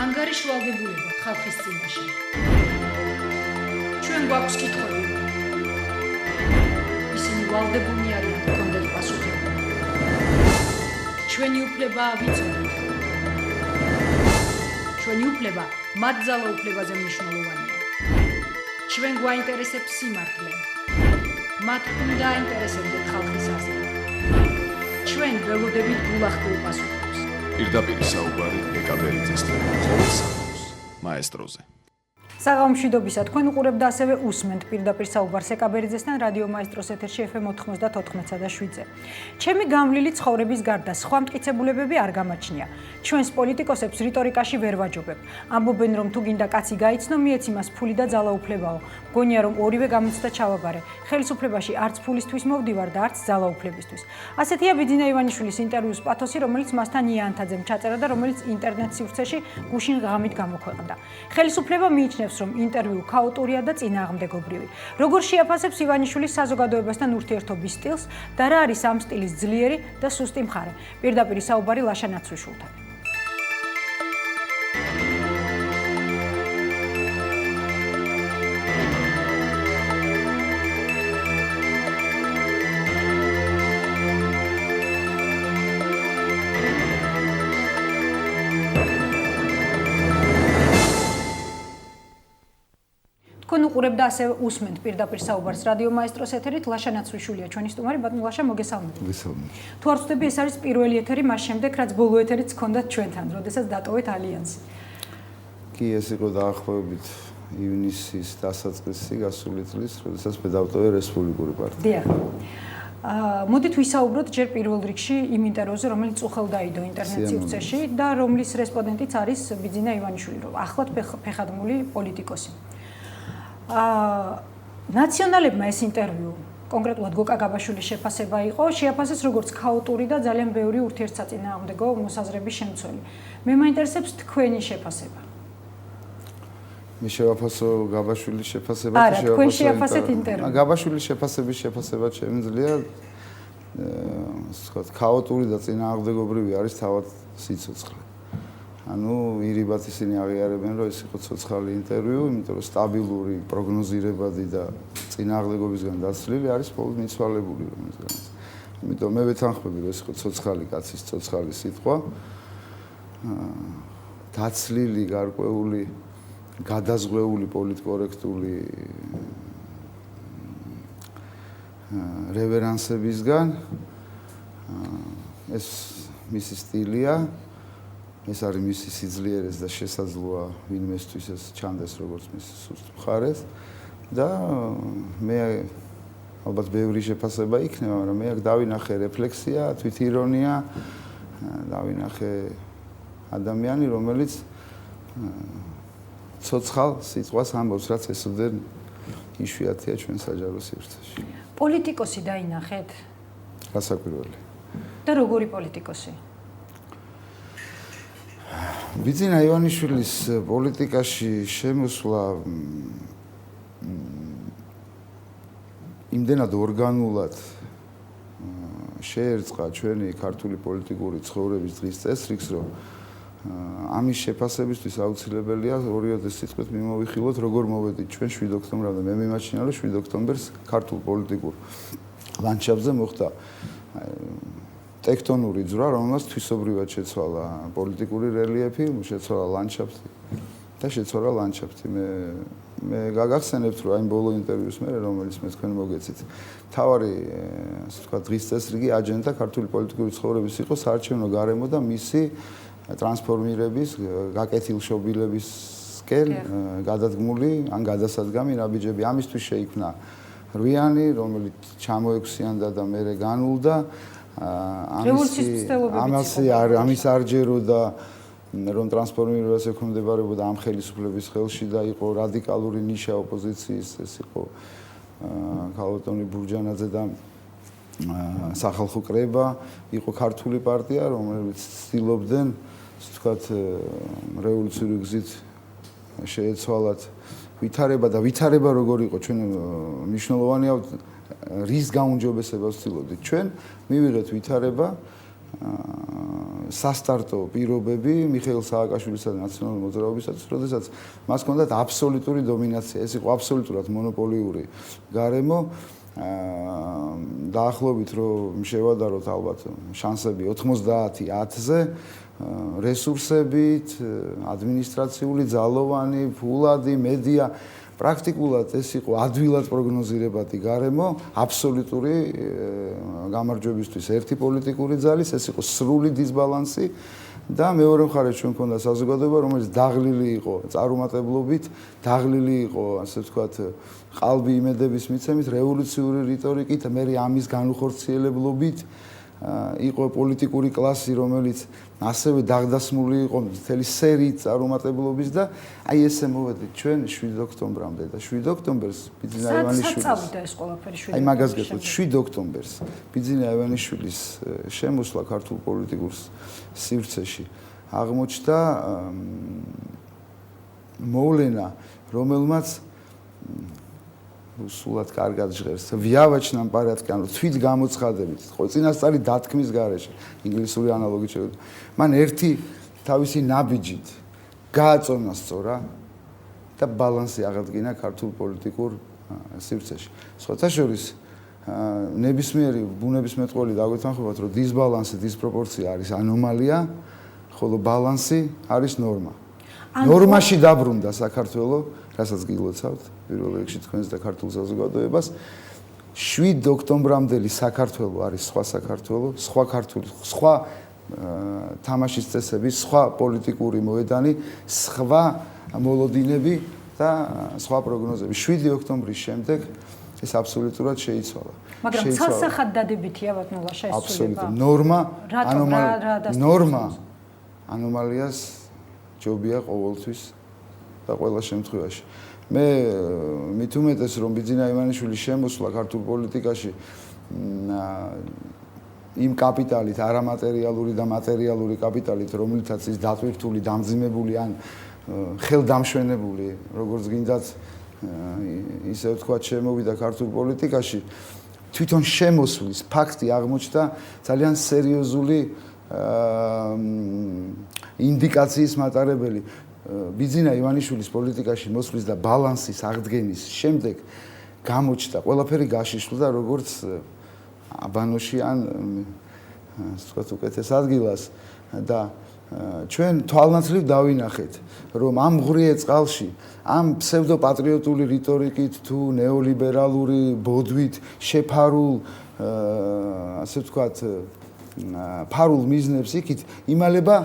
ანგარიშვალდებულება ხალხის წინაშე. ჩვენ გვაქვს კითხვები. ისინი ვალდებულნი არიან გქონდეთ პასუხები. ჩვენი უფლებაა ვიცოდეთ. ჩვენი უფლება მათ ძალაუფლებაზე მნიშვნელოვანია. ჩვენ გვაინტერესებს სიმართლე. მათ უნდა აინტერესებდეთ ხალხის აზრი. ჩვენ ველოდებით გულახდილ პასუხებს. პირდაპირ საუბარი ეკაბერიძესთან ყოველ საქმეს მაესტროზე. საღამომშვიდობისა თქვენ უყურებთ და ასევე უსმენთ პირდაპირ საუბარს ეკაბერიძესთან რადიო მაესტროს ეთერში FM 94.7-ზე. ჩემი გამვლილი ცხოვრების გარდა სხვა მტკიცებულებები არ გამაჩნია. ჩვენს პოლიტიკოსებს რიტორიკაში ვერ ვაჯობებ. ამბობენ რომ თუ გინდა კაცი გაიცნო, მიეც იმას ფული და ძალაუფლებაო. გონია რომ ორივე გამოცდა ჩავაბარე. ხელისუფლებაში არც ფულისთვის მოვდივარ და არც ძალაუფლებისთვის. ასეთია ბიძინა ივანიშვილის ინტერვიუს პათოსი, რომელიც მასთან იანთაძემ ჩაწერა და რომელიც ინტერნეტ სივრცეში გუშინ ღამით გამოქვეყნდა. ხელისუფლება მიიჩნევს რომ ინტერვიუ ქაოტურია და წინააღმდეგობრივი. როგორ შეაფასებს ივანიშვილის საზოგადოებასთან ურთიერთობის სტილს და რა არის ამ სტილის ძლიერი და სუსტი მხარე? პირდაპირ საუბარი ლაშა ნაცვიშვილთან. თქვენ უყურებთ და ასევე უსმენთ პირდაპირ საუბარს რადიო მაესტროს ეთერით. ლაშა ნაცვიშვილია ჩვენი სტუმარი. ბატონო ლაშა, მოგესალმებით. მოგესალმებით. თუ არ ვწდები, ეს არის პირველი ეთერი მას შემდეგ, რაც ბოლო ეთერიც ჰქონდათ ჩვენთან, როდესაც დატოვეთ ალიანსი. კი, ეს იყო დაახლოებით ივნისის დასაწყისი გასული წლის, როდესაც მე დავტოვე რესპუბლიკური პარტია. დიახ. მოდით ვისაუბროთ ჯერ პირველ რიგში იმ ინტერვიუზე, რომელიც უხელ დაიდო ინტერნეტ სივრცეში და რომლის რესპონდენტიც არის ბიძინა ივანიშვილი, ახლად ფეხადმული პოლიტიკოსი. ნაციონალებმა ეს ინტერვიუ, კონკრეტულად გოკა გაბაშვილის შეფასება იყო, შეაფასეს როგორც ქაოტური და ძალიან ბევრი ურთიერთსაწინააღმდეგო მოსაზრების შემცველი. მე მაინტერესებს თქვენი შეფასება. მე შევაფასო გაბაშვილის შეფასება არა, თქვენ შეაფასეთ ინტერვიუ. გაბაშვილის შეფასების შეფასება შემიძლია, ვთქვათ, ქაოტური და წინააღმდეგობრივი არის თავად სიცოცხლე. ანუ ირიბად ისინი აღიარებენ, რომ ეს იყო ცოცხალი ინტერვიუ, იმიტომ რომ სტაბილური, პროგნოზირებადი და წინააღმდეგობისგან დაცლილი არის მხოლოდ მიცვალებული რომელზეც. ამიტომ მე ვეთანხმები, რომ ეს იყო ცოცხალი კაცის ცოცხალი სიტყვა. დაცლილი, გარკვეული, გადაზღვეული პოლიტკორექტული რევერანსებისგან ეს მისი სტილია. ეს არის მისი სიძლიერეს და შესაძლოა ვინმესთვის ეს ჩანდეს როგორც მისი სუსტ მხარეს და მე ალბათ ბევრი შეფასება იქნება, მაგრამ მე აქ დავინახე რეფლექსია, თვითირონია, დავინახე ადამიანი, რომელიც ცოცხალ სიტყვას ამბობს, რაც ესოდენ იშვიათია ჩვენ საჯარო სივრცეში. პოლიტიკოსი დაინახეთ? გასაკვირველი. და როგორი პოლიტიკოსი? ბიძინა ივანიშვილის პოლიტიკაში შემოსვლა იმდენად ორგანულად შეერწყა ჩვენი ქართული პოლიტიკური ცხოვრების დღის წესრიგს, რომ ამის შეფასებისთვის აუცილებელია 2 სიტყვით მიმოვიხილოთ, როგორ მოვედით ჩვენ 7 ოქტომბრამდე. მე მიმაჩნია, რომ 7 ოქტომბერს ქართულ პოლიტიკურ ლანდშაფტზე მოხდა ტექტონური ძვრა, რომელსაც თვისობრივად შეცვალა პოლიტიკური რელიეფი, შეცვალა ლანდშაფტი და შეცვალა ლანდშაფტი. მე გაგახსენებთ, რომ აი ბოლო ინტერვიუს მე, რომელიც მე თქვენ მოგეცით, თავარი, ასე ვთქვათ, დღის წესრიგი აჯენდა ქართული პოლიტიკური ცხოვრების იყო საარჩევნო გარემო და მისი ტრანსფორმირების, გაკეთილშობილებისკენ გადადგმული, ან გადასადგამი ნაბიჯები. ამისთვის შეიქმნა რვიანი, რომელიც ჩამოექვსიანდა და მერე განულდა. ამის არჯერო და რომ ტრანსფორმირებას ექვემდებარებოდა ამ ხელისუფლების ხელში და იყო რადიკალური ნიშა ოპოზიციის, ეს იყო ქალბატონი ბურჯანაძე და სახალხო კრება, იყო ქართული პარტია, რომელიც ცდილობდნენ, ვთქვათ, რევოლუციური გზით შეეცვალათ ვითარება და ვითარება როგორ იყო ჩვენ მნიშვნელოვანია რის გაუმჯობესებას ვცდილობდით ჩვენ მივიღეთ ვითარება სასტარტო პირობები მიხეილ სააკაშვილისა და ნაციონალური მოძრაობისათვის, როდესაც მას ჰქონდათ აბსოლუტური დომინაცია, ეს იყო აბსოლუტურად მონოპოლიური გარემო. დაახლოებით რომ შევადაროთ ალბათ შანსები 90-10-ზე რესურსებით, ადმინისტრაციული ძალოვანი, ფულადი, მედია პრაქტიკულად ეს იყო ადვილად პროგნოზირებადი გარემო, აბსოლუტური გამარჯვებისთვის ერთი პოლიტიკური ძალის, ეს იყო სრული დისბალანსი და მეორე მხარეს ჩვენ ქონდა საზოგადოება, რომელიც დაღლილი იყო წარუმატებლობით, დაღლილი იყო, ასე ვთქვათ, ყალბი იმედების მიცემით, რევოლუციური რიტორიკით, მე ამის განუხორციელებლობით იყო პოლიტიკური კლასი, რომელიც ასევე დაღდასმული იყო მთელი სერიით წარუმატებლობის და აი ესე მოვედით ჩვენ 7 ოქტომბრამდე და 7 ოქტომბერს ბიძინა ივანიშვილის საწავიდა ეს ყველაფერი 7 აი მაგას გეტყვით 7 ოქტომბერს ბიძინა ივანიშვილის შემოსვლა ქართულ პოლიტიკურ სივრცეში აღმოჩნდა მოვლენა რომელმაც სულად კარგად ჟღერს ვიავაჩნამ პარატკან თვით გამოცხადებით ხო წინასწარი დათქმის გარეშე ინგლისური ანალოგი შევიდა მან ერთი თავისი ნაბიჯით გააწონა სწორა და ბალანსი აღადგინა ქართულ პოლიტიკურ სივრცეში სხვათა შორის ნებისმიერი ბუნებისმეტყველი დაგვეთანხმებათ რომ დისბალანსი დისპროპორცია არის ანომალია ხოლო ბალანსი არის ნორმა ნორმაში დაბრუნდა საქართველო რასაც გილოცავთ პირველ რიგში თქვენს და ქართულ საზოგადოებას 7 ოქტომბრამდელი საქართველო არის სხვა საქართველო, სხვა ქართული, სხვა თამაშის წესები, სხვა პოლიტიკური მოედანი, სხვა მოლოდინები და სხვა პროგნოზები. 7 ოქტომბრის შემდეგ ეს აბსოლუტურად შეიცვალა. მაგრამ ცალსახად დადებითია ბატონო შეესრულება. აბსოლუტურად ნორმა ანომალიას ჯობია ყოველთვის და ყველა შემთხვევაში. მე მით უმეტეს რომ ბიძინა ივანიშვილის შემოსვლა ქართულ პოლიტიკაში იმ კაპიტალით, არამატერიალური და მატერიალური კაპიტალით, რომლითაც ის დატვირთული, დამძიმებული ან ხელდამშვენებული, როგორც გინდათ ისე ვთქვათ, შემოვიდა ქართულ პოლიტიკაში, თვითონ შემოსვლის ფაქტი აღმოჩნდა ძალიან სერიოზული ინდიკაციის მატარებელი. ბიძინა ივანიშვილის პოლიტიკაში მოსვლის და ბალანსის აღდგენის შემდეგ გამოჩნდა ყველაფერი გაშიშვლდა როგორც აბანოში ან ვთქვათ უკეთეს ადგილას და ჩვენ თვალნაცვლივ დავინახეთ რომ ამ ღრიე წყალში ამ ფსევდოპატრიოტული რიტორიკით თუ ნეოლიბერალური ბოდვით შეფარულ ასე ვთქვათ ფარულ მიზნებს იქით იმალება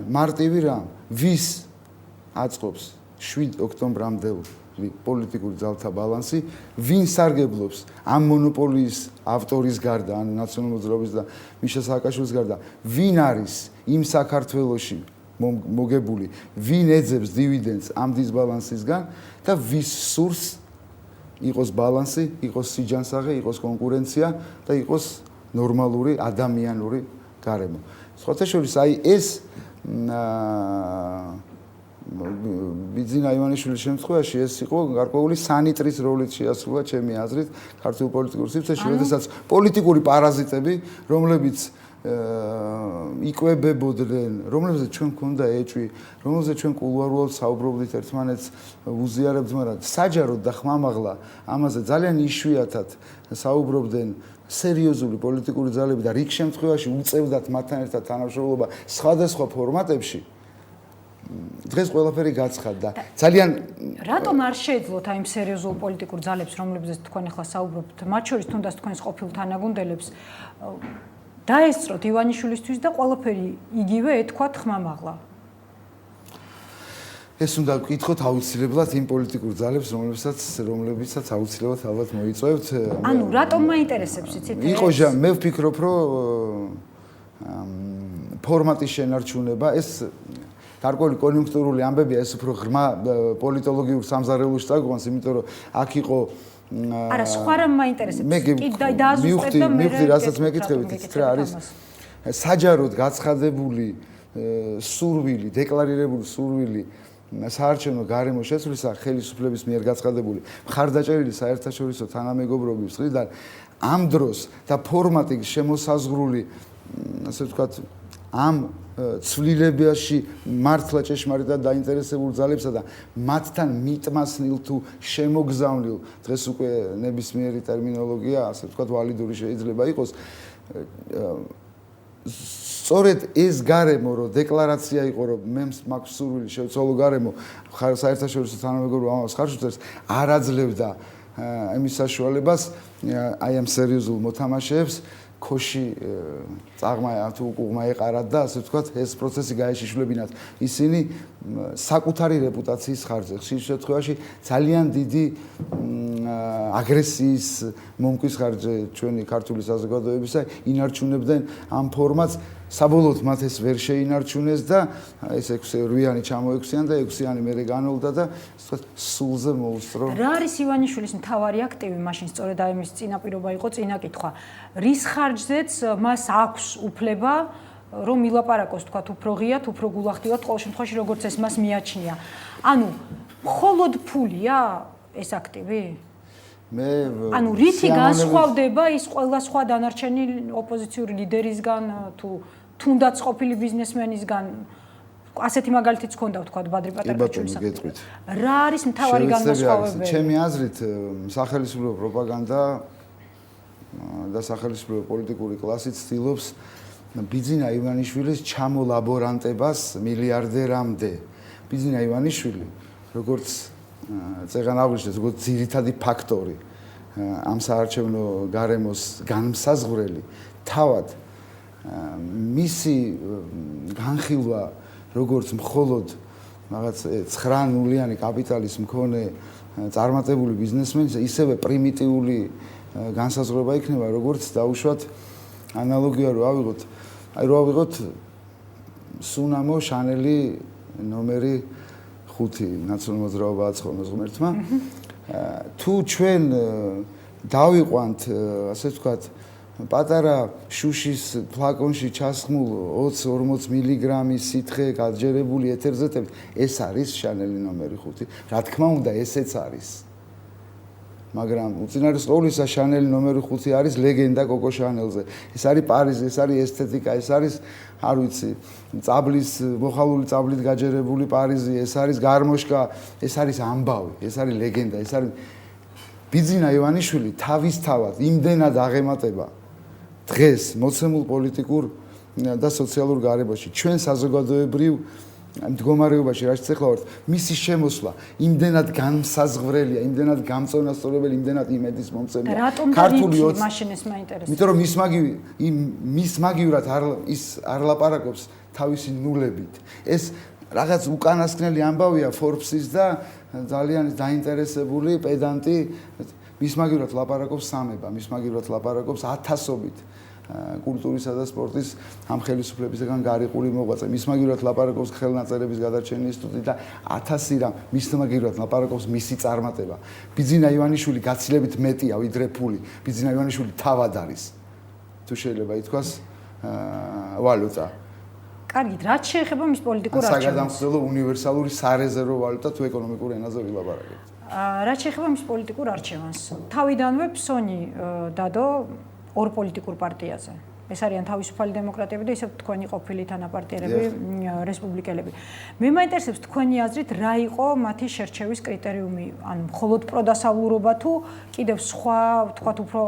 მარტივი რამ ვის აწყობს 7 ოქტომბრამდელი პოლიტიკური ძალთა ბალანსი, ვინ სარგებლობს ამ მონოპოლიის ავტორის გარდა, ანუ ნაციონალური მოძრაობის და მიშა სააკაშვილის გარდა, ვინ არის იმ საქართველოში მოგებული, ვინ ეძებს დივიდენდს ამ დისბალანსისგან და ვის სურს იყოს ბალანსი, იყოს სიჯანსაღე, იყოს კონკურენცია და იყოს ნორმალური ადამიანური გარემო. სხვათა შორის აი ეს ბიძინა ივანიშვილის შემთხვევაში ეს იყო გარკვეული სანიტრის როლით შეასრულა ჩემი აზრით ქართულ პოლიტიკურ სივრცეში, როდესაც პოლიტიკური პარაზიტები, რომლებიც იკვებებოდნენ, რომლებსაც ჩვენ გვქონდა ეჭვი, რომელზეც ჩვენ კულუარულად საუბრობდით ერთმანეთს, უზიარებთ, მაგრამ საჯაროდ და ხმამაღლა ამაზე ძალიან იშვიათად საუბრობდნენ სერიოზული პოლიტიკური ძალები და რიგ შემთხვევაში უწევდათ მათთან ერთად თანამშრომლობა სხვადასხვა ფორმატებში. დღეს ყველაფერი გაცხადდა. ძალიან რატომ არ შეეძლოთ აი იმ სერიოზულ პოლიტიკურ ძალებს, რომლებზეც თქვენ ახლა საუბრობთ, მათ შორის თუნდაც თქვენს ყოფილ თანაგუნდელებს დაესწროთ ივანიშვილისთვის და ყველაფერი იგივე ეთქვათ ხმამაღლა? ეს უნდა ვკითხოთ აუცილებლად იმ პოლიტიკურ ძალებს, რომლებიცაც აუცილებლად ალბათ მოიწევთ. ანუ რატომ მაინტერესებს იცით? მე ვფიქრობ, რომ ფორმატის შენარჩუნება ეს გარკვეული კონიუნქტურული ამბებია, ეს უფრო ღრმა პოლიტოლოგიურ სამზარეულოში წაგვანს, იმიტომ რომ აქ იყო არა, სხვა რამ მაინტერესებს. კი დააზუსტეთ და მე რასაც მეკითხებით, იცით რა არის საჯაროდ გაცხადებული სურვილი, დეკლარირებული სურვილი საარჩევნო გარემო შესვლისა ხელისუფლების მიერ გაცხადებული მხარდაჭერილი საერთაშორისო თანამეგობრობის მხრიდან ამ დროს და ფორმატი შემოსაზღვრული ასე ვთქვათ, ამ ცვლილებაში მართლა ჭეშმარიტად დაინტერესებულ ძალებსა და მათთან მიტმასნილ თუ შემოგზავნილ, დღეს უკვე ნებისმიერი ტერმინოლოგია, ასე ვთქვათ, ვალიდური შეიძლება იყოს. სწორედ ეს გარემო, რომ დეკლარაცია იყო, რომ მე მაქვს სურვილი შევცვალო გარემო, საერთაშორისო თანამეგობრობა ამას ხარჯს უწევს, არ აძლევდა ამის საშუალებას აი ამ სერიოზულ მოთამაშეებს ქოში წაღმა თუ უკუღმა ეყარათ და ასე ვთქვათ ეს პროცესი გაეშიშვლებინათ ისინი საკუთარი რეპუტაციის ხარჯზე ხშირ შემთხვევაში ძალიან დიდი აგრესიის მომკვის ხარჯზე ჩვენი ქართული საზოგადოებისა ინარჩუნებდნენ ამ ფორმატს საბოლოოდ მათ ეს ვერ შეინარჩუნეს და ეს 8-იანი ჩამოექვსიან და 6-იანი მერე განოლდა და ასე ვთქვათ სულზე მოუსწრო. რა არის ივანიშვილის მთავარი აქტივი მაშინ სწორედ აი ამის წინაპირობა იყო წინა კითხვა. რის ხარჯზეც მას აქვს უფლება რომ ილაპარაკოს თქვათ უფრო ღიად, უფრო გულახდილად ყოველ შემთხვევაში როგორც ეს მას მიაჩნია. ანუ მხოლოდ ფულია ეს აქტივი? ანუ რითი განსხვავდება ის ყველა სხვა დანარჩენი ოპოზიციური ლიდერისგან თუ თუნდაც ყოფილი ბიზნესმენისგან ასეთი მაგალითიც ქონდა ვთქვათ ბადრი პატრიოტის. რა არის მთავარი განსხვავებები? ჩემი აზრით სახელმწიფო პროპაგანდა და სახელმწიფო პოლიტიკური კლასი ცდილობს ბიძინა ივანიშვილის ჩამოლაბორანტებას მილიარდერამდე. ბიძინა ივანიშვილი როგორც წეგან აღვნიშნეთ როგორც ძირითადი ფაქტორი ამ საარჩევნო გარემოს განმსაზღვრელი თავად მისი განხილვა როგორც მხოლოდ რაღაც 9-ნულიანი კაპიტალის მქონე წარმატებული ბიზნესმენი ისევე პრიმიტიული განსაზღვრება იქნება როგორც დაუშვათ ანალოგია რო ავიღოთ სუნამო შანელი ნომერი 5 ნაციონალური მოძრაობაა ცხონოს ღმერთმა თუ ჩვენ დავიყვანთ ასე ვთქვათ პატარა შუშის ფლაკონში ჩასხმულ 20-40 მილიგრამის სითხე გაჯერებული ეთერზეთებით ეს არის შანელი ნომერი 5 რა თქმა უნდა ესეც არის მაგრამ უწინარეს ყოვლისა შანელი ნომერი 5 არის ლეგენდა კოკო შანელზე ეს არის პარიზი ეს არის ესთეტიკა ეს არის არ ვიცი წაბლის მოხალული წაბლით გაჯერებული პარიზი ეს არის გარმოშკა ეს არის ამბავი ეს არის ლეგენდა ეს არის ბიძინა ივანიშვილი თავისთავად იმდენად აღემატება დღეს მოცემულ პოლიტიკურ და სოციალურ გარემოში ჩვენ საზოგადოებრივ მდგომარეობაში რაც ახლა ვართ მისი შემოსვლა იმდენად განმსაზღვრელია იმდენად გამწონასწორებელი იმდენად იმედის მომწემია ქართული მაშინ ეს მაინტერესებს იმიტომ რომ მის მაგივრად არ ლაპარაკობს თავისი ნულებით ეს რაღაც უკანასკნელი ამბავია Forbes-ის და ძალიან დაინტერესებული პედანტი მის მაგივრად ლაპარაკობს სამება მის მაგივრად ლაპარაკობს ათასობით კულტურისა და სპორტის ამ ხელისუფლებისგან გარიყული მოღვაწე. მის მაგივრად ლაპარაკობს ხელნაწერების გადარჩენის ინსტიტუტი და 1000 რამ მის მაგივრად ლაპარაკობს მისი წარმატება. ბიძინა ივანიშვილი გაცილებით მეტია ვიდრე ფული. ბიძინა ივანიშვილი თავად არის. თუ შეიძლება ითქვას ვალუტა. კარგით, რაც შეეხება მის პოლიტიკურ არჩევანს. საგადამხდელო უნივერსალური სარეზერვო ვალუტა თუ ეკონომიკურ ენაზე ვილაპარაკებთ. რაც შეეხება მის პოლიტიკურ არჩევანს. თავიდანვე ფსონი დადო ორ პოლიტიკურ პარტიაზე. ეს არიან თავისუფალი დემოკრატები და ისევ თქვენი ყოფილი თანაპარტიერები, რესპუბლიკელები. მე მაინტერესებს თქვენი აზრით, რა იყო მათი შერჩევის კრიტერიუმი, ანუ მხოლოდ პროდასავლურობა თუ კიდევ სხვა, ვთქვათ, უფრო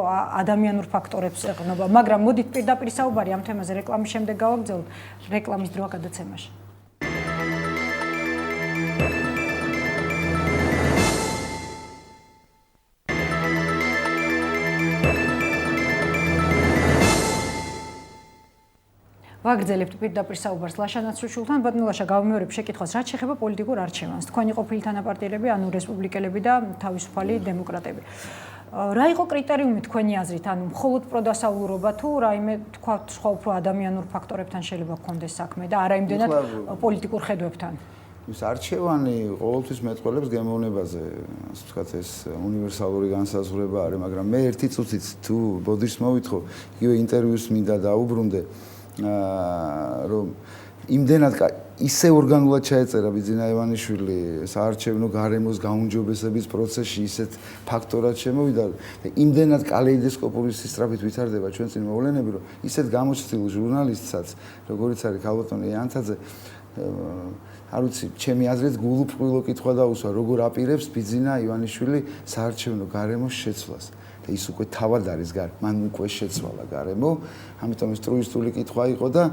ადამიანურ ფაქტორებს ეყრდნობა, მაგრამ მოდით პირდაპირ საუბარი ამ თემაზე რეკლამის შემდეგ გავაგრძელოთ, რეკლამის დროა გადაცემაში. ვაგრძელებთ პირდაპირ საუბარს ლაშა ნაცრუშულთან. ბატონო ლაშა, გავიმეორებ შეკითხვას, რაც შეეხება პოლიტიკურ არჩევანს. თქვენი ყოფილი თანაპარტიერები, ანუ რესპუბლიკელები და თავისუფალი დემოკრატები. რა იყო კრიტერიუმი თქვენი აზრით, ანუ მხოლოდ პროდასავლურობა თუ რაიმე თქვა სხვა უფრო ადამიანურ ფაქტორებთან შეიძლება გქონდეს საქმე და არა იმდენად პოლიტიკურ ხედვებთან? ის არჩევანი ყოველთვის მეტყველებს გემოვნებაზე, ასე ვთქვათ, ეს უნივერსალური განსაზღვრება არის, მაგრამ მე ერთი წუთით თუ ბოდიშს მოვითხოვ, იგივე ინტერვიუს მინდა დაუბრუნდე რომ იმდენად ისე ორგანულად ჩაეწერა ბიძინა ივანიშვილი საარჩევნო გარემოს გაუმჯობესების პროცესში ისეთ ფაქტორად შემოვიდა და იმდენად კალეიდოსკოპური სისწრაფით ვითარდება ჩვენ წინ მოვლენები, რომ ისეთ გამოცდილ ჟურნალისტსაც, როგორიც არის ქალბატონი იანთაძე, არ ვიცი, ჩემი აზრით გულუბრყვილო კითხვა დაუსვა, როგორ აპირებს ბიძინა ივანიშვილი საარჩევნო გარემოს შეცვლას. და ის უკვე თავად არის მან უკვე შეცვალა გარემო, ამიტომ ეს ტრუისტული კითხვა იყო და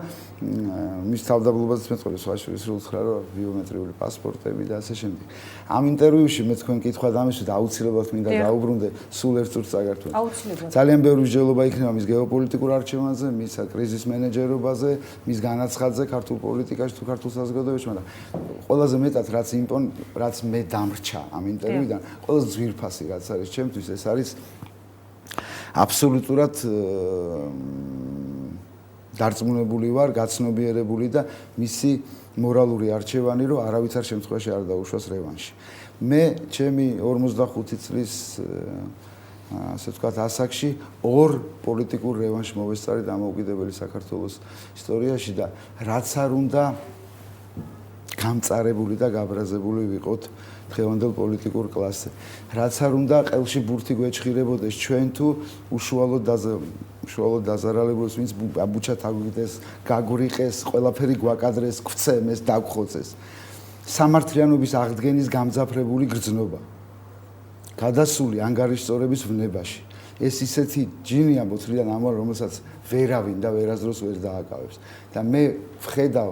მის თავდაბლობაზეც მეწყვილე სხვა შორის სრულხრა რომ ბიომეტრიული პასპორტები და ასე შემდეგ. ამ ინტერვიუში მე თქვენ კითხვა დამისვით აუცილებლად მინდა დაუბრუნდე სულ ერთ წუთს წაგართვენ. აუცილებლად. ძალიან ბევრი მსჯელობა იქნება მის გეოპოლიტიკურ არჩევანზე, მის კრიზის მენეჯერობაზე, მის განაცხადზე ქართულ პოლიტიკაში თუ ქართულ საზოგადოებაში, მაგრამ ყველაზე მეტად რაც მე დამრჩა ამ ინტერვიუდან, ყველაზე ძვირფასი რაც არის ჩემთვის ეს არის აბსოლუტურად დარწმუნებული ვარ, გაცნობიერებული და მისი მორალური არჩევანი, რომ არავითარ შემთხვევაში არ დაუშვას რევანში. მე ჩემი 45 წლის ასე ვთქვათ ასაკში ორ პოლიტიკურ რევანშს მოვესწარი დამოუკიდებელი საქართველოს ისტორიაში და რაც არ უნდა გამწარებული და გაბრაზებული ვიყოთ დღევანდელ პოლიტიკურ კლასზე. რაც არ უნდა ყელში ბურთი გვეჭხირებოდეს ჩვენ თუ უშუალოდ დაზარალებულს, ვინც აბუჩად აგვიგდეს, გაგვრიყეს, ყველაფერი გვაკადრეს, გვცემეს, დაგხოცეს. სამართლიანობის აღდგენის გამძაფრებული გრძნობა. გადასული ანგარიშწორების ვნებაში. ეს ისეთი ჯინია მოთლიდან ამბობ, რომელსაც ვერავინ და ვერასდროს ვერ დააკავებს. და მე ვხედავ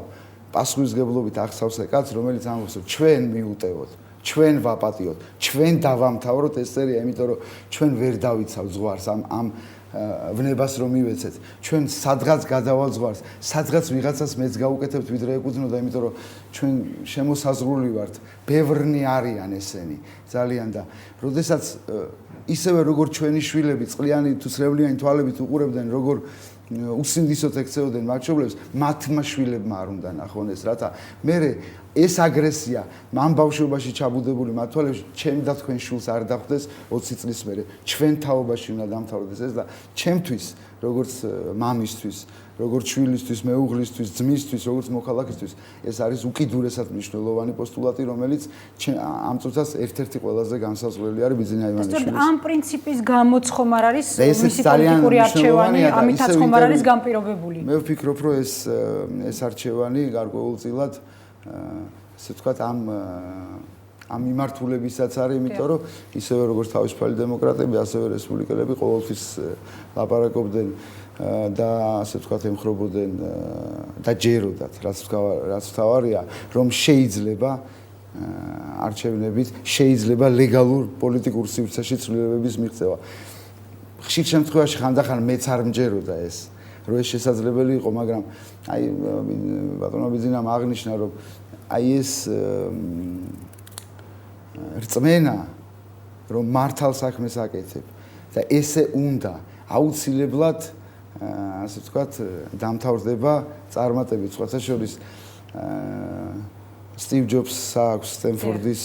პასუხისგებლობით აღსავსე კაცს, რომელიც ამბობს, რომ ჩვენ მიუტევოთ, ჩვენ ვაპატიოთ, ჩვენ დავამთავროთ ეს სერია, იმიტომ რომ ჩვენ ვერ დავიცავ ზღვარს ამ ვნებას რომ მივეცეთ. ჩვენ სადღაც გადავალ ზღვარს, სადღაც ვიღაცას მეც გაუკეთებთ ვიდრე ეკუთვნოდა, იმიტომ რომ ჩვენ შემოსაზღვრული ვართ, ბევრნი არიან ესენი, ძალიან და როდესაც ისევე როგორ ჩვენი შვილები წყლიანი თუ წრევლიანი თვალებით უყურებდნენ, როგორ უსინდისოდ ექცეოდნენ მათშობლებს, მათმა შვილებმა არ უნდა ნახონ ეს, რათა მე ეს აგრესია მან ბავშვობაში ჩაბუდებული მათ თვალებში ჩემ და თქვენ შვილს არ დახვდეს 20 წლის მერე. ჩვენ თაობაში უნდა დამთავრდეს ეს და ჩემთვის, როგორც მამისთვის, როგორც შვილისთვის, მეუღლისთვის, ძმისთვის, როგორც მოქალაქისთვის, ეს არის უკიდურესად მნიშვნელოვანი პოსტულატი, რომელიც ამ წუთას ერთ-ერთი ყველაზე განსაზღვრელი არის ბიძინა ივანიშვილის. ამ პრინციპის გამოც ხომ არ არის მისი პოლიტიკური არჩევანი, ამითაც ხომ არ არის განპირობებული. მე ვფიქრობ, რომ ეს არჩევანი გარკვეულწილად ასე ვთქვათ ამ მიმართულებისაც არის, იმიტომ რომ ისევე როგორც თავისუფალი დემოკრატები, ასევე რესპუბლიკელები ყოველთვის ლაპარაკობდნენ და ასე ვთქვათ ემხრობოდნენ და ჯეროდათ, რაც თავარია, რომ შეიძლება არჩევნებით შეიძლება ლეგალურ პოლიტიკურ სივრცეში ცვლილებების მიღწევა. ხშირ შემთხვევაში ხანდახან მეც არ მჯეროდა ეს, რომ ეს შესაძლებელი იყო, მაგრამ აი ბატონო ბიძინამ აღნიშნა, რომ აი ეს რწმენა, რომ მართალ საქმეს აკეთებ და ესე უნდა აუცილებლად ასე ვთქვათ დამთავრდება წარმატებით. სხვათა შორის სტივ ჯობსს აქვს სტენფორდის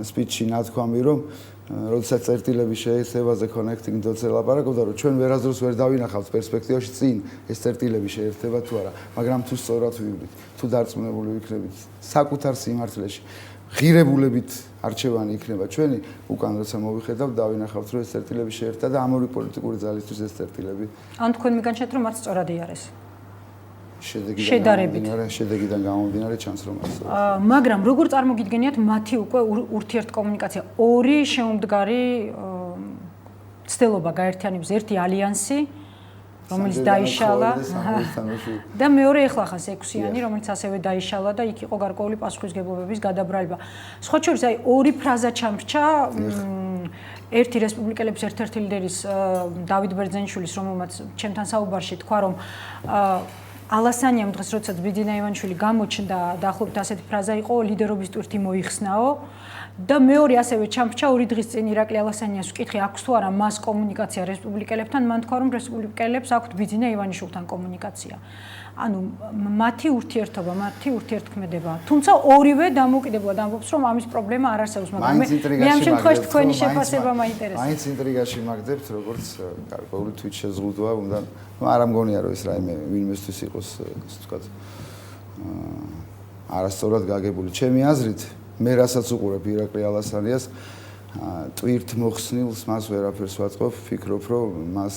სპიჩში ნათქვამი, რომ როდესაც წერტილები შეერთებაზე connecting dots-ზე ლაპარაკობდა, რომ ჩვენ ვერასდროს ვერ დავინახავთ პერსპექტივაში წინ ეს წერტილები შეერთება თუ არა, მაგრამ თუ სწორად ვივლით, თუ დარწმუნებული ვიქნებით საკუთარ სიმართლეში, ღირებულებით არჩევანი იქნება ჩვენი, უკან როცა მოვიხედავთ, დავინახავთ, რომ ეს წერტილები შეერთდა და ამური პოლიტიკური ძალისთვის ეს წერტილები. ან თქვენ მიგანჩათ, რომ არც სწორად იარეს. შედეგიდან გამომდინარე ჩანს რომ ასე. მაგრამ როგორ წარმოგიდგენიათ მათი უკვე ურთიერთკომუნიკაცია, ორი შეუმდგარი ცდილობა გაერთიანების, ერთი ალიანსი, რომელიც დაიშალა და მეორე ეხლა ხას 6-იანი, რომელიც ასევე დაიშალა და იქ იყო გარკვეული პასუხისგებლობების გადაბრალება. სხვა შორის აი ორი ფრაზა ჩამრჩა, ერთი რესპუბლიკელების ერთ-ერთი ლიდერის დავით ბერძენიშვილის, რომელმაც ჩემთან საუბარში თქვა, რომ ალასანიამ დღეს როდესაც ბიძინა ივანიშვილი გამოჩნდა, დაახლოებით ასეთი ფრაზა იყო, ლიდერობის ტვირთი მოიხსნაო და მეორე ასევე ჩამრჩა ორი დღის წინ ირაკლი ალასანიას ვკითხე, აქვს თუ არა მას კომუნიკაცია რესპუბლიკელებთან, მან თქვა, რომ რესპუბლიკელებს აქვთ ბიძინა ივანიშვილთან კომუნიკაცია. ანუ მათი ურთიერთობა, მათი ურთიერთქმედება. თუმცა ორივე დამოუკიდებლად ამბობს, რომ ამის პრობლემა არ არსებობს, მაგრამ მე ამ შემთხვევაში თქვენი შეფასება მაინტერესებს. მაინც ინტრიგაში მაგდებთ, როგორც გარკვეული თვით შეზღუდვა უნდა, არ ამგონია, რომ ეს რაიმე ვინმესთვის იყოს, ასე ვთქვათ, არასწორად გაგებული. ჩემი აზრით, მე რასაც უყურებ ირაკლი ალასანიას, ტვირთ მოხსნილს მას ვერაფერს ვაწყობ, ვფიქრობ, რომ მას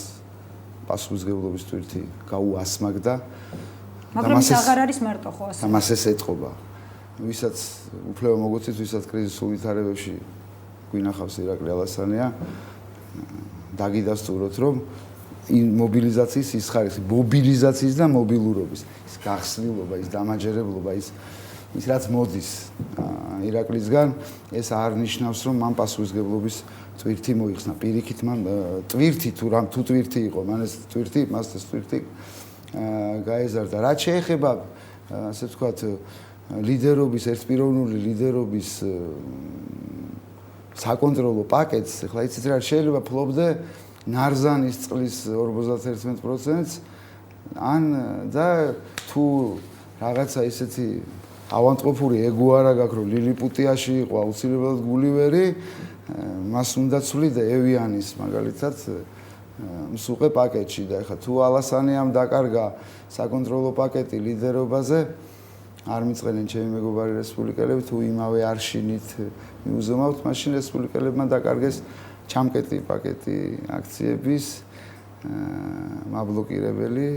პასუხისმგებლობის ტვირთი გაუასმაგდა. მაგრამ ის აღარ არის მარტო ხო ასე. მას ეს ეთყობა. ვისაც უფლება მოგოცით, ვისაც კრიზისულ ვითარებებში გვინახავს ირაკლი ალასანია, დაგიდასტუროთ, რომ მობილიზაციის ის ხარისხი, მობილიზაციის და მობილურობის, ის გახსნილობა, ის დამაჯერებლობა, ის რაც მოდის ირაკლისგან, ეს არ ნიშნავს, რომ მან პასუხისმგებლობის ტვირთი მოიხსნა. პირიქით მან ტვირთი თუ ტვირთი იყო, მან ეს ტვირთი, მას ეს ტვირთი გაეზარდა. რაც შეეხება, ასე ვთქვათ, ლიდერობის, ერთპიროვნული ლიდერობის საკონტროლო პაკეტს, ახლა იცით რა შეიძლება ფლობდე ნარზანის წყლის 51%-ს ან და თუ რაღაცა ისეთი ავანტყოფური ეგო არა გაქვს, რომ ლილიპუტიაში იყო აუცილებლად გულივერი, მას უნდა ცვლიდა ევიანის მაგალითად მსუყე პაკეტში და ეხლა თუ ალასანიამ დაკარგა საკონტროლო პაკეტი ლიდერობაზე, არ მიწყენენ ჩემი მეგობარი რესპუბლიკელები, თუ იმავე არშინით მიუზომავთ, მაშინ რესპუბლიკელებმა დაკარგეს ჩამკეტი პაკეტი აქციების მაბლოკირებელი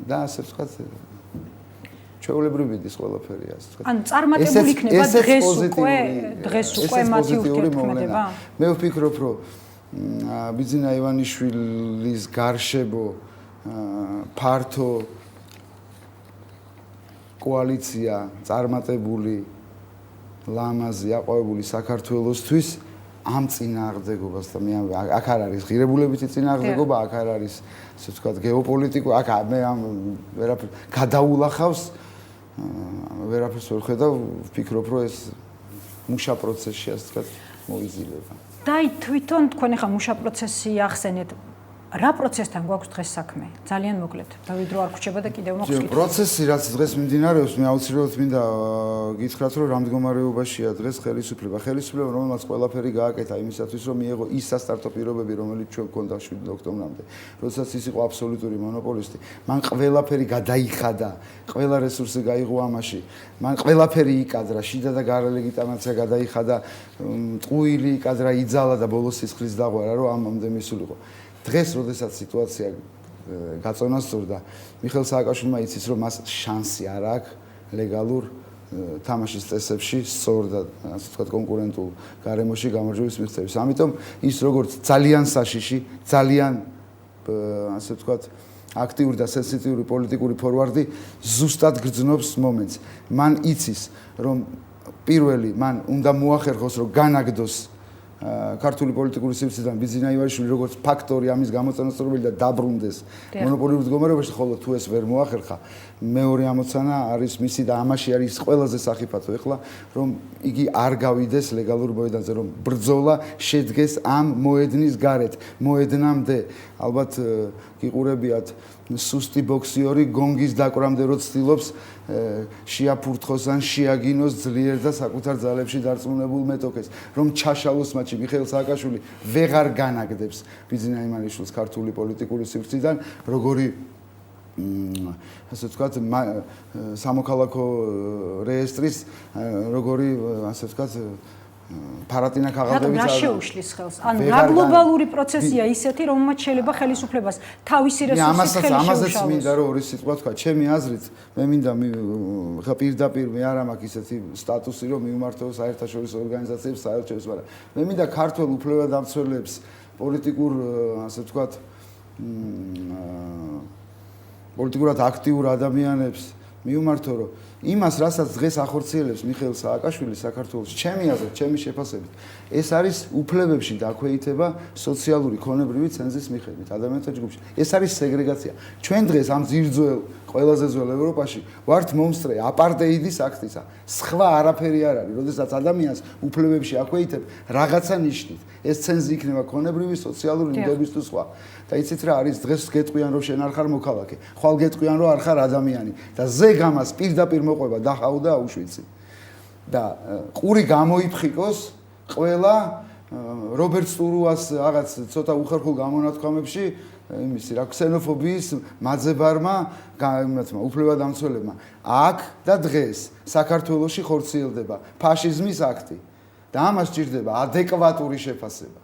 და ასე ვთქვათ ჩვეულებრივი ის ყველაფერი ასე ვთქვათ. ან წარმატებული იქნება დღეს უკვე მათი ურთიერთქმედება? მე ვფიქრობ, რომ ბიძინა ივანიშვილის გარშემო ფართო კოალიცია წარმატებული ლამაზი აყვავებული საქართველოსთვის ამ წინააღმდეგობას და მე აქ არ არის ღირებულებითი წინააღმდეგობა, აქ არ არის ასე ვთქვათ გეოპოლიტიკო, აქ მე ამ ვერაფერ გადაულახავს, ვერაფერს ვერ ხედავ, ვფიქრობ, რომ ეს მუშა პროცესში ასე ვთქვათ მოიზილება. და თვითონ თქვენ ახლა მუშა პროცესი ახსენეთ. რა პროცესთან გვაქვს დღეს საქმე? ძალიან მოკლედ. დავით რო არ გრჩება და კიდევ მოხსნით. პროცესი რაც დღეს მიმდინარეობს, მე აუცილებლად მინდა გითხრათ, რომ რამ მდგომარეობაშია დღეს ხელისუფლება, რომელმაც ყველაფერი გააკეთა იმისათვის, რომ მიეღო ის სასტარტო პირობები, რომელიც ჩვენ გვქონდა 7 ოქტომბრამდე, როდესაც ის იყო აბსოლუტური მონოპოლისტი. მან ყველაფერი გადაიხადა, ყველა რესურსი გაიღო ამაში. მან ყველაფერი იკადრა, შიდა და გარე ლეგიტიმაცია გადაიხადა, ტყუილი იკადრა, იძალა და ბოლოს სისხლის დაღვარა, რომ ამამდე მისულიყო. დღეს, როდესაც სიტუაცია გაწონასწორდა, მიხეილ სააკაშვილმა იცის, რომ მას შანსი არ აქვს ლეგალურ თამაშის წესებში, სწორ და ასე ვთქვათ კონკურენტულ გარემოში გამარჯვების მიღწევის. ამიტომ ის როგორც ძალიან საშიში, ძალიან ასე ვთქვათ აქტიური და სენსიტიური პოლიტიკური ფორვარდი ზუსტად გრძნობს მომენტს. მან იცის, რომ პირველი მან უნდა მოახერხოს, რომ განაგდოს ქართული პოლიტიკური სივრციდან ბიძინა ივანიშვილი როგორც ფაქტორი ამის გამოწონასწორებელი და დაბრუნდეს მონოპოლიურ მდგომარეობაში, ხოლო თუ ეს ვერ მოახერხა, მეორე ამოცანა არის მისი და ამაში არის ყველაზე სახიფათო ეხლა, რომ იგი არ გავიდეს ლეგალურ მოედანზე, რომ ბრძოლა შედგეს ამ მოედნის გარეთ. მოედნამდე ალბათ გიყურებიათ სუსტი ბოქსიორი გონგის დაკვრამდე რო ცდილობს შეაფურთხოს ან შეაგინოს ძლიერ და საკუთარ ძალებში დარწმუნებულ მეტოქეს, რომ ჩაშალოს მათში მიხეილ სააკაშვილი ვეღარ განაგდებს ბიძინა ივანიშვილს ქართული პოლიტიკური სივრციდან, როგორი ასე ვთქვათ სამოქალაქო რეესტრის როგორი ასე ვთქვათ ფარატინა ქაღალდებით რა შეუშლის ხელს? ანუ რა გლობალური პროცესია ისეთი, რომელმაც შეიძლება ხელისუფლებას თავისი რესურსით ხელი შეუშალოს? ამასაც მინდა რომ ორი სიტყვა თქვა, ჩემი აზრით, მე მინდა ხა პირდაპირ მე არ მაქვს ისეთი სტატუსი, რომ მივმართო საერთაშორისო ორგანიზაციებს საერთაშორისო, მაგრამ მე მინდა ქართულ უფლებადამცველებს, პოლიტიკურ ასე ვთქვათ პოლიტიკურად აქტიურ ადამიანებს მივმართო, რომ იმას, რასაც დღეს ახორციელებს მიხეილ სააკაშვილი საქართველოს, ჩემი აზრით, ჩემი შეფასებით, ეს არის უფლებებში დაქვეითება სოციალური ქონებრივი ცენზის მიხედვით ადამიანთა ჯგუფში. ეს არის სეგრეგაცია. ჩვენ დღეს ამ ძირძველ, ყველაზე ძველ ევროპაში ვართ მომსწრე აპარტეიდის აქტისა. სხვა არაფერი არ არის, როდესაც ადამიანს უფლებებში აქვეითებ რაღაცა ნიშნით. ეს ცენზი იქნება ქონებრივი, სოციალური ნდობის თუ სხვა. და იცით რა არის, დღეს გეტყვიან, რომ შენ არ ხარ მოქალაქე, ხვალ გეტყვიან, რომ არ ხარ ადამიანი და ზეგ ამას პირდაპირ მოყვება დახაუ და აუშვიცი. და ყური გამოიფხიკოს ყველა რობერტ სტურუას რაღაც ცოტა უხერხულ გამონათქვამებში იმისი რა ქსენოფობიის მაძებარმა უფლებადამცველებმა აქ და დღეს საქართველოში ხორციელდება ფაშიზმის აქტი და ამას სჭირდება ადეკვატური შეფასება.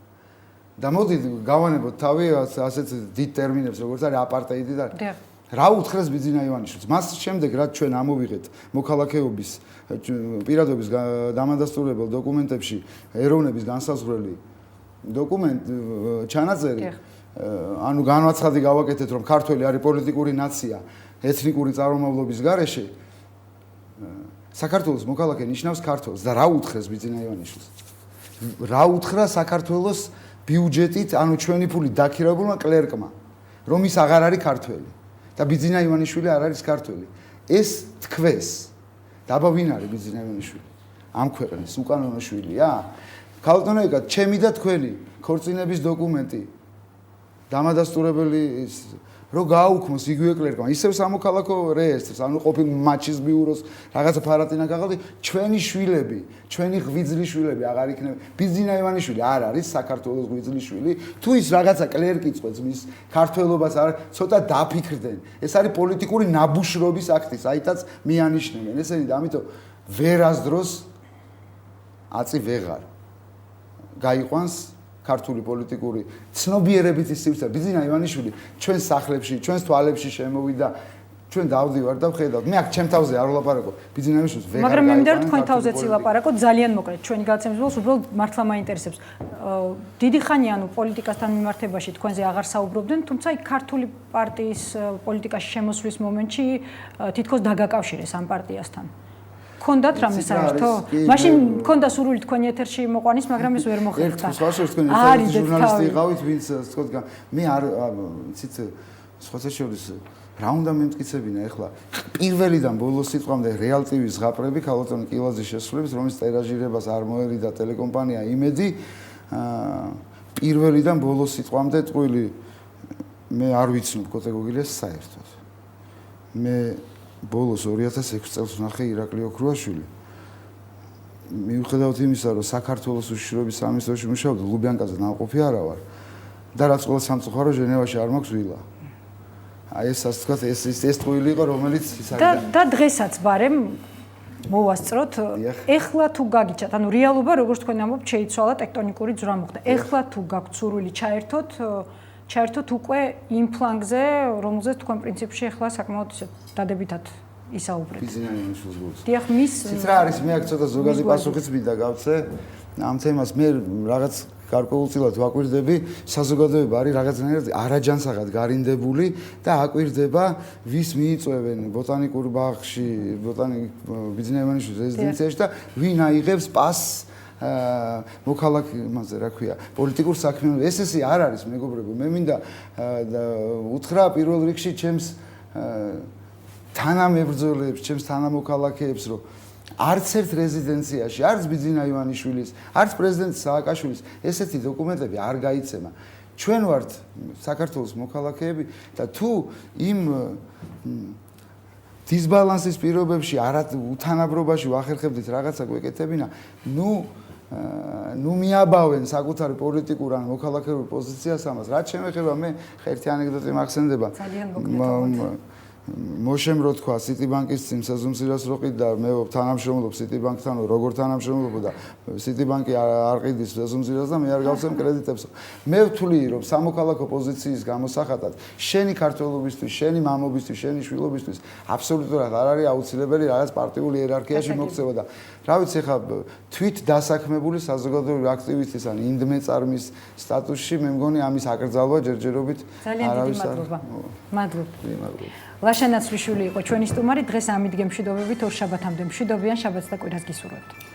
და მოდით გავანებოთ თავი ასეთ დიდ ტერმინებს როგორც არის აპარტეიდი და რა უთხრეს ბიძინა ივანიშვილს. მას შემდეგ რაც ჩვენ ამოვიღეთ მოქალაქეობის პირადობის დამადასტურებელ დოკუმენტებში ეროვნების განსაზღვრელი ჩანაწერი ანუ განვაცხადი გავაკეთეთ რომ ქართველი არის პოლიტიკური ნაცია ეთნიკური წარმომავლობის გარეშე საქართველოს მოქალაქე ნიშნავს ქართველს და რა უთხრეს ბიძინა ივანიშვილს. რა უთხრა საქართველოს ბიუჯეტით ანუ ჩვენი ფული დაქირავებულმა კლერკმა რომ ის აღარ არის ქართველი და ბიძინა ივანიშვილი არ არის ქართველი. ეს თქვეს დაბა ვინ არის ბიძინა ივანიშვილი? ამ ქვეყნის უკანონო შვილია? ქალბატონო, ჩემი და თქვენი ქორწინების დოკუმენტი დამადასტურებელი რო გააუქმოს იგივე კლერკმა, ისევ სამოქალაქო რეესტრს, ანუ ყოფილ მაჩის ბიუროს რაღაცა ფარატინა გაღალდი, ჩვენი შვილები, ჩვენი ღვიძლი შვილები აღარ იქნება. ბიძინა ივანიშვილი არ არის საქართველოს ღვიძლი შვილი, თუ ის რაღაცა კლერკი წვეთს მის ქართველობას არ ცოტა დაფიქრდნენ. ეს არის პოლიტიკური ნაბუშრობის აქტი, საიდანაც მიანიშნებენ. ესენი და ამიტომ ვერასდროს აწი ვეღარ გაიყვანს ქართული პოლიტიკური ცნობიერებითი სივრცე. ბიძინა ივანიშვილი ჩვენს სახლებში, ჩვენს თვალებში შემოვიდა, ჩვენ დავდივარ და ვხედავთ. მე აქ ჩემ თავზე არ ვლაპარაკო. ბიძინა ივანიშვილს ვეღარ. მაგრამ მე მინდა თქვენ თავზეც ილაპარაკოთ ძალიან მოკლედ. ჩვენი გადაცემის ბოლოს უბრალოდ მართლა მაინტერესებს. დიდი ხანი ანუ პოლიტიკასთან მიმართებაში თქვენზე აღარ საუბრობდნენ, თუმცა იქ ქართული პარტიის პოლიტიკაში შემოსვლის მომენტში თითქოს დაგაკავშირეს ამ პარტიასთან. ქონდათ რამე საერთო? მაშინ ქონდა სურვილი თქვენი ეთერში მოყვანის, მაგრამ ეს ვერ მოხერხდა. არის ჟურნალისტი იყავით, ვინც თქო მე არ ცით სხვათა შორის რა უნდა მემტკიცებინა ახლა პირველიდან ბოლოს სიტყვამდე რეალ ტივის ზღაპრები ქალბატონი კილაძის შესრულების რომის ტერაჟირებას არ მოერიდა ტელეკომპანია იმედი პირველიდან ბოლოს სიტყვამდე ტყუილი მე არ ვიცნობ კოტეგოგილიას საერთოდ მე ბოლოს 2006 წელს ვნახე ირაკლი ოქრუაშვილი მიუხედავად იმისა რომ საქართველოს უშიშროების სამინისტროში მუშაობდი ლუბიანკაზე ნაყოფი არა ვარ და რაც ყველა სამწუხარო ჟენევაში არ მაქვს ვილა აი ეს ასე ვთქვათ ეს ტყუილი იყო რომელიც ის არის და დღესაც ბარემ მოვასწროთ ეხლა თუ გაგიჩათ ანუ რეალობა როგორც თქვენ ამბობთ შეიცვალა ტექტონიკური ძვრა მოხდა ეხლა თუ გაქვთ სურვილი ჩაერთოთ უკვე იმ ფლანგზე რომელზეც თქვენ პრინციპში ეხლა საკმაოდ დადებითად ისაუბრეთ ბიძინა ივანიშვილის გულს დიახ მის ცით რა არის მე აქ ცოტა ზოგადი პასუხიც მინდა გავცე ამ თემას მე რაღაც გარკვეულწილად ვაკვირდები საზოგადოება არის რაღაცნაირად არაჯანსაღად გარინდებული და აკვირდება ვის მიიწვევენ ბოტანიკურ ბაღში ბიძინა ივანიშვილის რეზიდენციაში და ვინ აიღებს პასს მოქალაქეებზე რა ქვია პოლიტიკურ საქმიანობას ეს არ არის მეგობრებო მე მინდა უთხრა პირველ რიგში ჩემს თანამებრძოლებს ჩემს თანამოქალაქეებს რომ არც ერთ რეზიდენციაში არც ბიძინა ივანიშვილის არც პრეზიდენტ სააკაშვილის ესეთი დოკუმენტები არ გაიცემა ჩვენ ვართ საქართველოს მოქალაქეები და თუ იმ დისბალანსის პირობებში უთანაბრობაში ვახერხებდით რაღაცა გვეკეთებინა ნუ მიაბავენ საკუთარი პოლიტიკურ ან მოქალაქეობრივ პოზიციას ამას რაც შემეხება მე ერთი ანეკდოტი მახსენდება მოშემრო თქვა სიტიბანკის წინ სეზონსირას რო ყიდა მე თანამშრომლობ სიტიბანკთან როგორ თანამშრომლობ და სიტიბანკი არ ყიდის სეზონსირას და მე არ გავცემ კრედიტებს მე ვთვლი რომ სამოქალაქო პოზიციის გამოსახატად შენი ქართველობისთვის შენი მამობისთვის შენი შვილობისთვის აბსოლუტურად არ არის აუცილებელი რაღაც პარტიული იერარქიაში მოქცევა და რა ვიცი ხა თვით დასაქმებული საზოგადოებრივი აქტივისტის ან ინდმეწარმის სტატუსში მე მგონი ამის აკრძალვა ჯერჯერობით არავის არ მადლობა ლაშა ნაცვლიშვილი იყო ჩვენი სტუმარი დღეს ამიდგე მშვიდობებით ორ შაბათამდე მშვიდობიან შაბათს და კვირას გისურვებთ